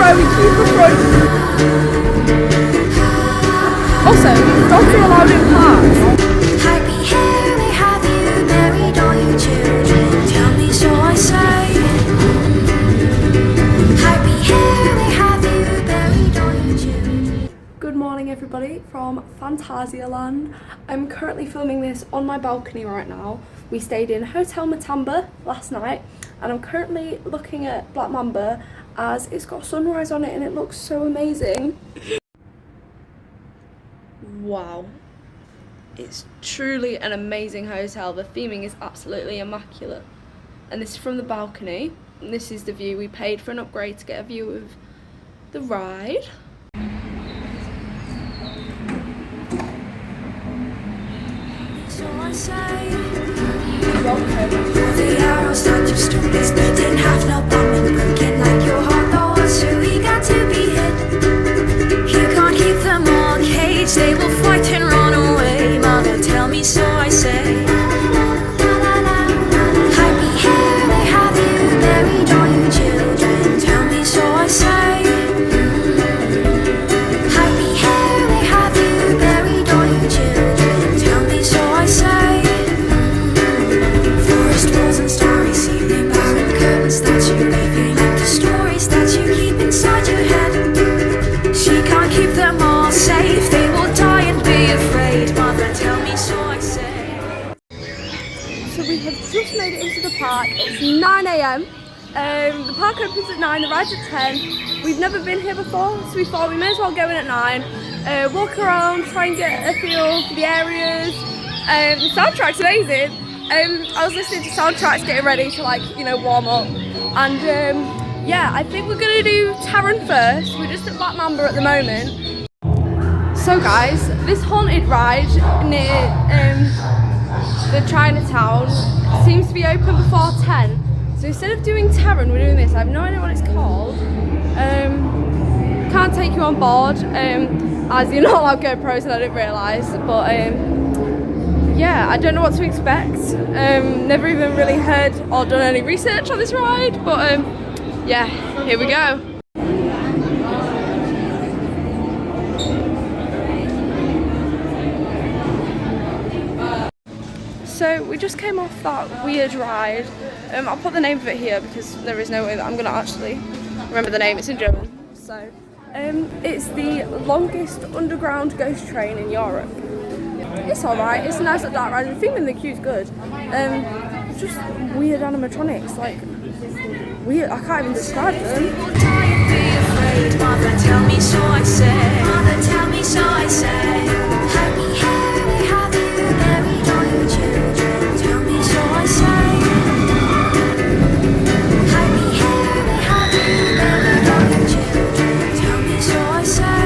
row, we queue for front. Also, dogs are allowed in parks. Happy here we have you, married all your children. Tell me, so I say. Happy here we have you, married all your children. Good morning, everybody from Phantasialand. I'm currently filming this on my balcony right now. We stayed in Hotel Matamba last night, and I'm currently looking at Black Mamba as it's got sunrise on it and it looks so amazing. Wow, it's truly an amazing hotel. The theming is absolutely immaculate, and this is from the balcony, and this is the view. We paid for an upgrade to get a view of the ride. So I say, the arrows that your stories, they didn't have no bombing broken like your heart thought, so we got to be hit. You can't keep them all caged, they will fight and run away. Mother, tell me, so I say. Happy here we have you, buried all your children. Tell me, so I say. Happy here we have you, buried all your children. Tell me, so I say. Forest walls and starry ceiling, barren curtains that you're leaving, like the stories that you keep inside your head. She can't keep them all safe, they will die and be afraid. Mother, tell me, so I say. So we have just made it into the park. It's 9 AM. The park opens at 9, the ride's at 10. We've never been here before, so we thought we may as well go in at 9. Walk around, try and get a feel for the areas. The soundtrack's amazing. I was listening to soundtracks getting ready to, like, you know, warm up. And yeah, I think we're gonna do Taron first. We're just at Black Mamba at the moment. So guys, this haunted ride near the Chinatown seems to be open before 10. So instead of doing Taron, we're doing this. I have no idea what it's called. Can't take you on board as you're not allowed GoPros, and I didn't realise. But yeah, I don't know what to expect. Never even really heard or done any research on this ride, but yeah, here we go. So we just came off that weird ride. I'll put the name of it here because there is no way that I'm gonna actually remember the name. It's in German. So it's the longest underground ghost train in Europe. It's alright, it's a nice little dark ride. The theme in the queue's good. It's just weird animatronics, like weird, I can't even describe them. Mother, tell me, so I say. Mother, tell me, so I say. Happy here we have you, married all your children. Tell me, so I say. Happy here we have you, married all your children. Tell me, so I say.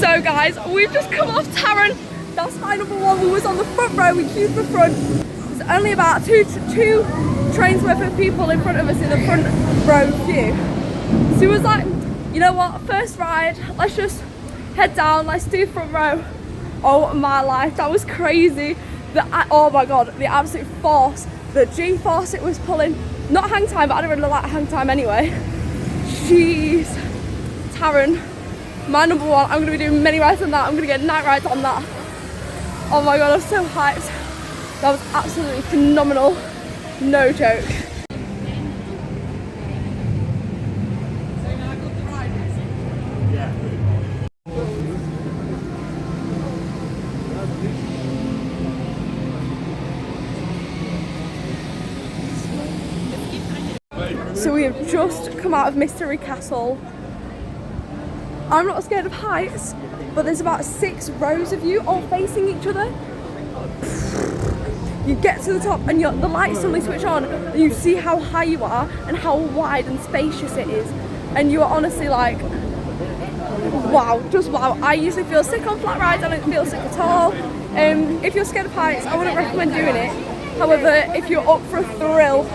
So guys, we've just come off Taron. That's my number one. We was on the front row, we queued for front. There's only about two trains worth of people in front of us in the front row queue. So he was like, you know what, first ride, let's just head down, let's do front row. Oh my life, that was crazy. Oh my god, the absolute force, the G-force it was pulling. Not hang time, but I don't really like hang time anyway. Jeez, Taron. My number one. I'm going to be doing many rides on that. I'm going to get night rides on that. Oh my god, I'm so hyped. That was absolutely phenomenal. No joke. So we have just come out of Mystery Castle. I'm not scared of heights, but there's about 6 rows of you all facing each other. You get to the top and the lights suddenly switch on and you see how high you are and how wide and spacious it is. And you are honestly like, wow, just wow. I usually feel sick on flat rides, I don't feel sick at all. If you're scared of heights, I wouldn't recommend doing it. However, if you're up for a thrill,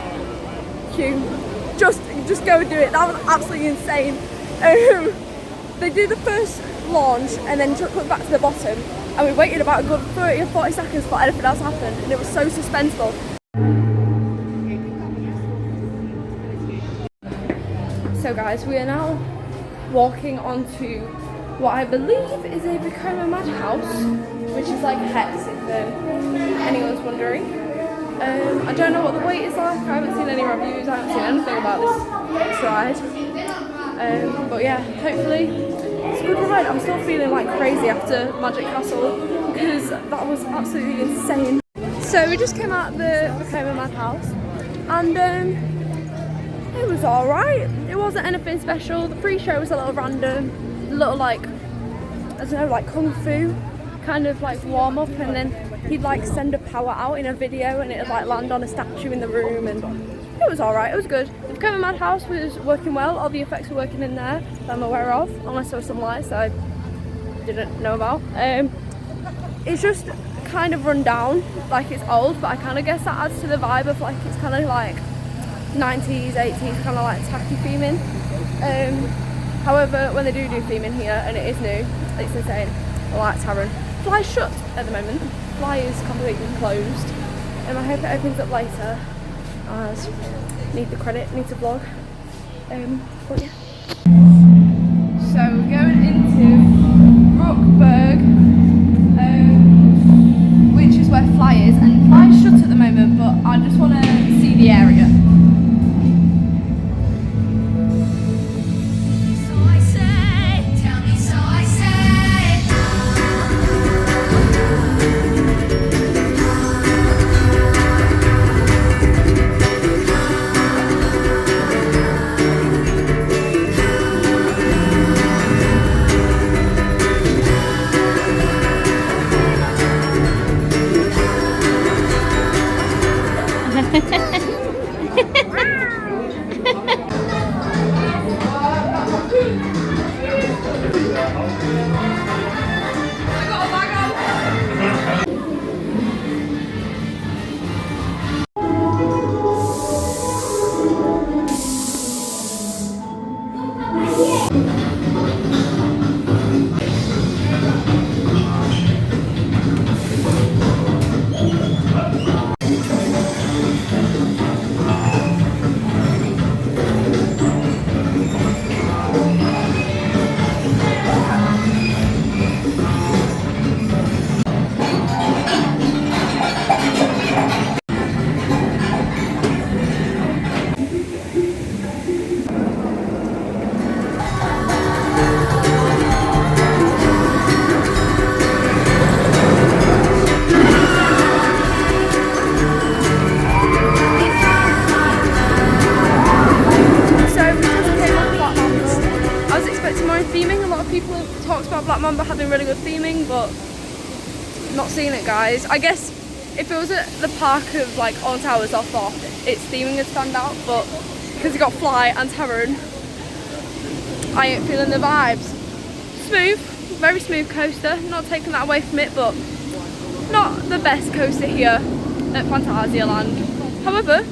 just go and do it. That was absolutely insane. They do the first launch and then took it back to the bottom, and we waited about a good 30 or 40 seconds for anything else to happen, and it was so suspenseful. So guys, we are now walking onto what I believe is a vekoma madhouse, which is like Hex if anyone's wondering. I don't know what the wait is like, I haven't seen any reviews, I haven't seen anything about this ride. But yeah, hopefully it's a good ride. I'm still feeling like crazy after Magic Castle because that was absolutely insane. So we just came out the vekoma madhouse and it was alright. It wasn't anything special. The pre-show was a little random, a little like, I don't know, like kung fu kind of like warm up, and then he'd like send a power out in a video and it'd like land on a statue in the room, and it was alright, it was good. The vekoma madhouse was working well, all the effects were working in there that I'm aware of, unless there were some lights that I didn't know about. It's just kind of run down, like it's old, but I kind of guess that adds to the vibe of like, it's kind of like 90s, 80s, kind of like tacky theming. However, when they do theming here, and it is new, it's insane. I like Taron. Fly's shut at the moment. Fly is completely closed, and I hope it opens up later, as need the credit, need to vlog. But yeah. So we're going into Rookburg, which is where Fly is, and Fly's shut at the moment, but I just want to see the area. Black Mamba having really good theming, but not seeing it, guys. I guess if it was at the park of like On Towers or Thought, its theming would stand out, but because you got Fly and Taron, I ain't feeling the vibes. Smooth, very smooth coaster, not taking that away from it, but not the best coaster here at Phantasialand. However,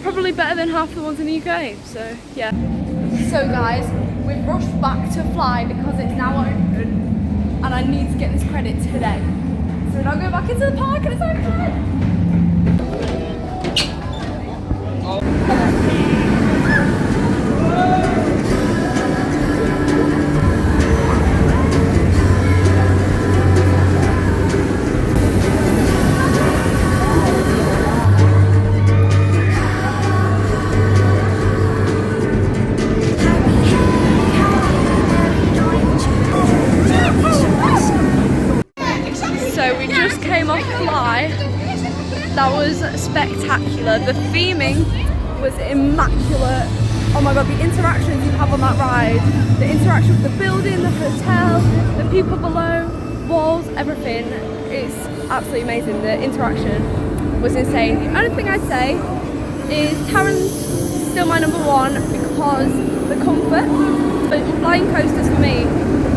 probably better than half the ones in the UK, so yeah. So guys, we've rushed back to Fly because it's now open and I need to get this credit today. So we're now going back into the park and it's open! That was spectacular. The theming was immaculate. Oh my god, the interactions you have on that ride, the interaction with the building, the hotel, the people below, walls, everything. It's absolutely amazing. The interaction was insane. The only thing I'd say is Taron's still my number one because the comfort. But flying coasters for me,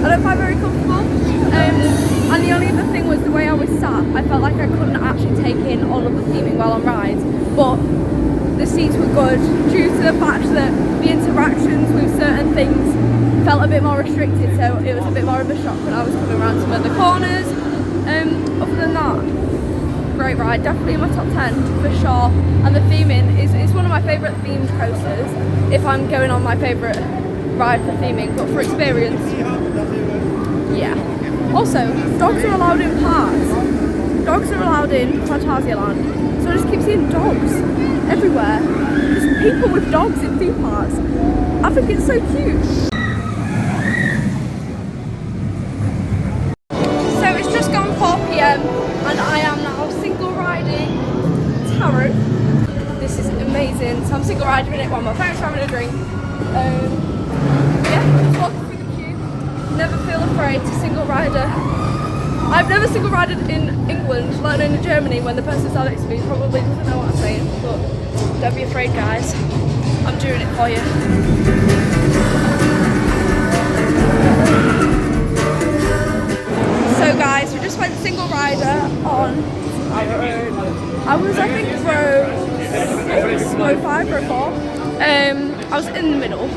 I don't find very comfortable. And the only other thing was the way I was sat. I felt like I couldn't actually take in all of the theming while on rides, but the seats were good due to the fact that the interactions with certain things felt a bit more restricted, so it was a bit more of a shock when I was coming around some of the corners. Other than that, great ride, definitely in my top 10 for sure. And the theming is one of my favourite themed coasters if I'm going on my favourite ride for theming, but for experience, yeah. Also, dogs are allowed in parks. Dogs are allowed in Phantasialand, so I just keep seeing dogs everywhere. Just people with dogs in theme parks. I think it's so cute. So it's just gone 4 PM and I am now single riding Taron. This is amazing. So I'm single riding it while my parents are having a drink. Yeah, just walking through the queue. Never feel afraid to single rider. I've never single rided in England, let alone in Germany, when the person sat next to me probably doesn't know what I'm saying, but don't be afraid, guys. I'm doing it for you. So guys, we just went single rider on our own. I was, I think, row 5, row 4. I was in the middle.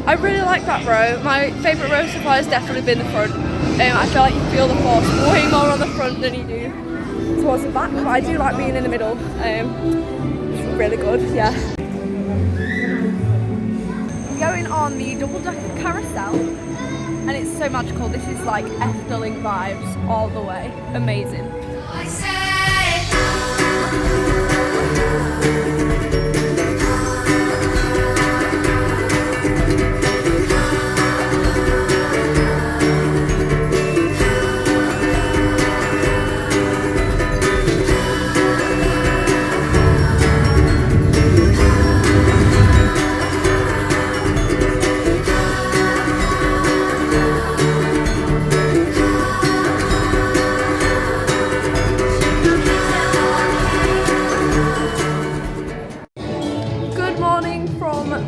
I really like that row. My favourite row so far has definitely been the front. I feel like you feel the force way more on the front than you do towards the back, but I do like being in the middle. It's really good, yeah. Going on the double-decker carousel, and it's so magical. This is like Efteling vibes all the way. Amazing.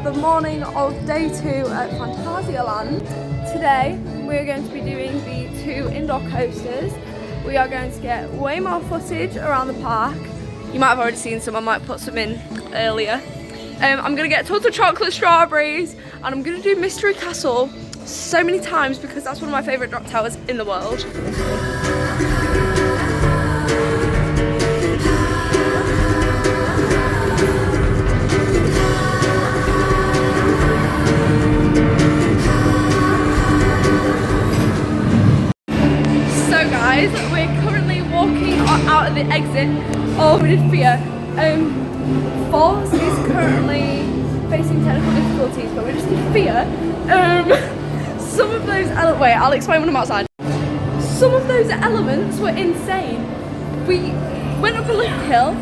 The morning of day 2 at Phantasialand. Today we're going to be doing the 2 indoor coasters. We are going to get way more footage around the park. You might have already seen some, I might put some in earlier. I'm going to get tons of chocolate strawberries and I'm going to do Mystery Castle so many times because that's one of my favourite drop towers in the world. We're currently walking out of the exit of Fear. Falls is currently facing technical difficulties, but we're just in Fear. Some of those wait, I'll explain when I'm outside. Some of those elements were insane. We went up a lift hill,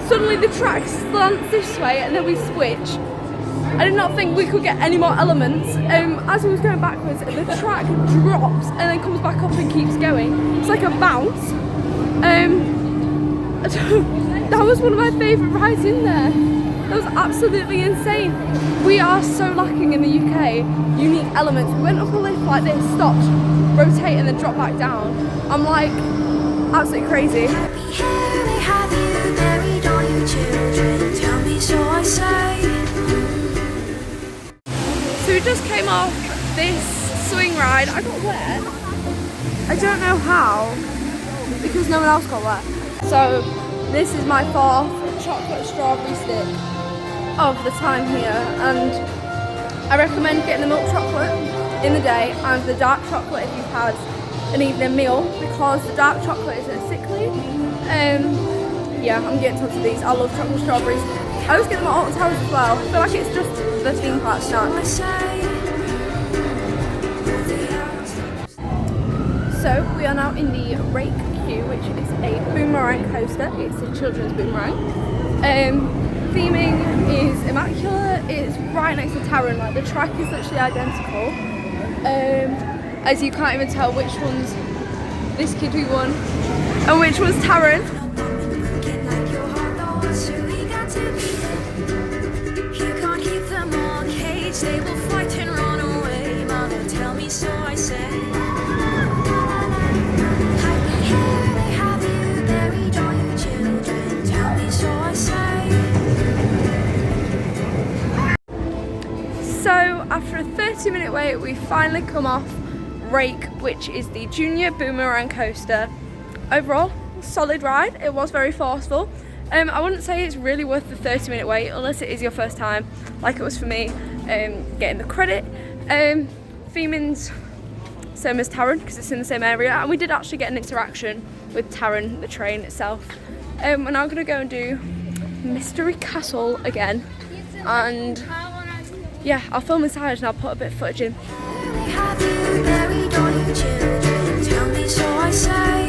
suddenly the track slants this way and then we switch. I did not think we could get any more elements. As we was going backwards, the track drops and then comes back up and keeps going. It's like a bounce. That was one of my favourite rides in there. That was absolutely insane. We are so lacking in the UK. Unique elements. We went up a lift like this, stopped, rotate and then dropped back down. I'm like, absolutely crazy. Happy hair, have you buried all your children? Tell me so I say. So we just came off this swing ride. I got wet. I don't know how, because no one else got wet. So this is my 4th chocolate strawberry stick of the time here, and I recommend getting the milk chocolate in the day and the dark chocolate if you've had an evening meal, because the dark chocolate isn't sickly. Yeah, I'm getting tons of these. I love chocolate strawberries. I always get them at Alton Towers as well. I feel like it's just the theme park snack. So we are now in the Raik queue, which is a boomerang coaster. It's a children's boomerang. Theming is immaculate. It's right next to Taron. Like the track is literally identical. As you can't even tell which one's this kid who won and which one's Taron. They will fight and run away. Mother, tell me so I say. Happy hair, have you buried all your children? Tell me so I say. So after a 30 30-minute wait, we finally come off Raik, which is the junior boomerang coaster. Overall, solid ride. It was very forceful. I wouldn't say it's really worth the 30-minute wait unless it is your first time, like it was for me, getting the credit. Theming's same as Taron because it's in the same area, and we did actually get an interaction with Taron, the train itself. We're now going to go and do Mystery Castle again, and yeah, I'll film inside and I'll put a bit of footage in. Have you buried all your children? Tell me, so I say.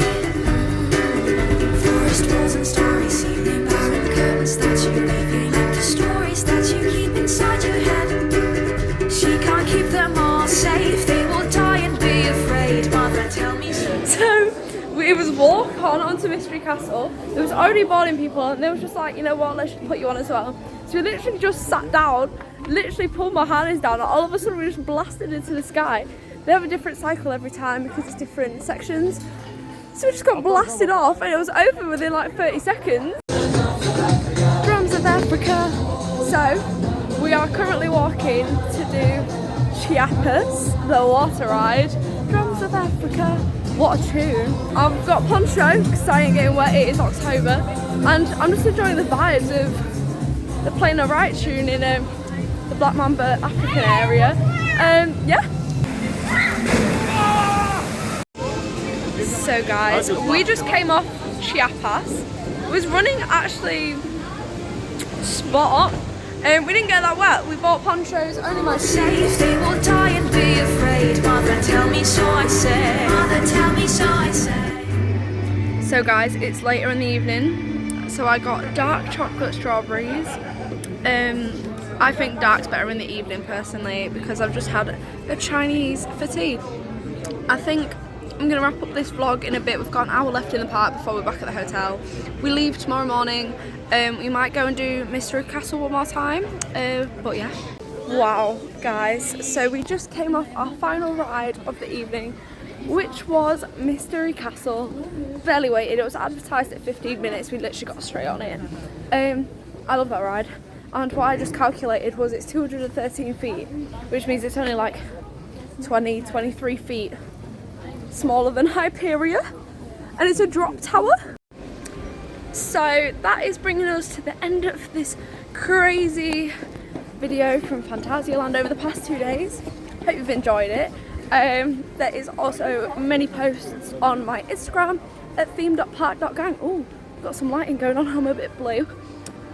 Forest walls and starry ceiling, barren curtains that you leave, like the stories that you keep inside your head. She can't keep them all safe. They will die and be afraid. Mother, tell me so. So it was walk on onto Mystery Castle. There was already boarding people, and they was just like, you know what, let's just put you on as well. So we literally just sat down, literally pulled my harness down, and all of a sudden we just blasted into the sky. They have a different cycle every time because it's different sections. So we just got blasted off, and it was over within like 30 seconds. Drums of Africa. So we are currently walking to do Chiapas, the water ride. Drums of Africa. What a tune. I've got poncho because I ain't getting wet, it is October, and I'm just enjoying the vibes of the Playing a Right tune in the Black Mamba African area. Yeah. So guys, we just came off Chiapas. It was running actually spot on. We didn't get that wet. We bought ponchos, only my Safe, they will die and be afraid. Mother, tell me, so I say. Mother, tell me, so I say. So guys, it's later in the evening, so I got dark chocolate strawberries. I think dark's better in the evening personally because I've just had a Chinese for tea. I think I'm going to wrap up this vlog in a bit. We've got an hour left in the park before we're back at the hotel. We leave tomorrow morning. We might go and do Mystery Castle one more time, but yeah. Wow guys, so we just came off our final ride of the evening, which was Mystery Castle. Barely waited, it was advertised at 15 minutes, we literally got straight on it. I love that ride, and what I just calculated was it's 213 feet, which means it's only like 23 feet smaller than Hyperia, and it's a drop tower. So that is bringing us to the end of this crazy video from Phantasialand over the past 2 days. Hope you've enjoyed it. There is also many posts on my Instagram at theme.park.gang. Oh, got some lighting going on, I'm a bit blue.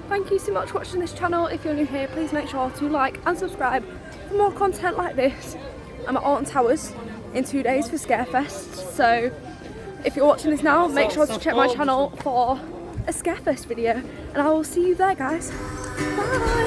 Thank you so much for watching this channel. If you're new here, please make sure to like and subscribe for more content like this. I'm at Alton Towers in 2 days for Scarefest, so if you're watching this now, make sure to check my channel for a Scarefest video, and I will see you there guys. Bye!